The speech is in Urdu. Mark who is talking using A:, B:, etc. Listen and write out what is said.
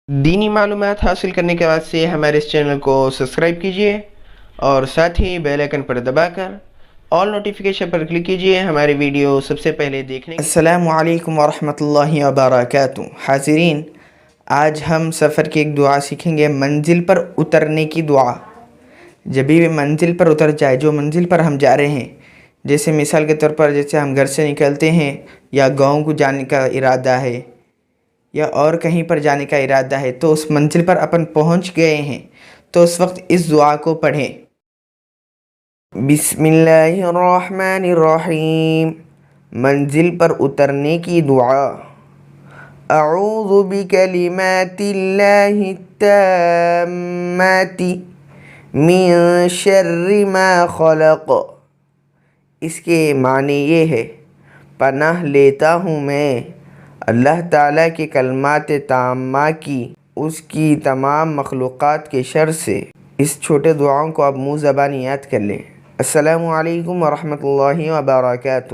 A: دینی معلومات حاصل کرنے کے بعد سے ہمارے اس چینل کو سبسکرائب کیجئے اور ساتھ ہی بیل آئیکن پر دبا کر آل نوٹیفیکیشن پر کلک کیجئے ہمارے ویڈیو سب سے پہلے دیکھنے کے السلام علیکم ورحمۃ اللہ وبرکاتہ۔ حاضرین، آج ہم سفر کی ایک دعا سیکھیں گے، منزل پر اترنے کی دعا۔ جب بھی منزل پر اتر جائے، جو منزل پر ہم جا رہے ہیں، جیسے مثال کے طور پر جیسے ہم گھر سے نکلتے ہیں یا گاؤں کو جانے کا ارادہ ہے یا اور کہیں پر جانے کا ارادہ ہے، تو اس منزل پر اپن پہنچ گئے ہیں تو اس وقت اس دعا کو پڑھیں۔ بسم اللہ الرحمن الرحیم، منزل پر اترنے کی دعا۔ اعوذ بکلمات اللہ التامات من شر ما خلق۔ اس کے معنی یہ ہے، پناہ لیتا ہوں میں اللہ تعالیٰ کے کلمات تامہ کی، اس کی تمام مخلوقات کے شر سے۔ اس چھوٹے دعاؤں کو آپ منہ زبانی یاد کر لیں۔ السلام علیکم ورحمۃ اللہ وبرکاتہ۔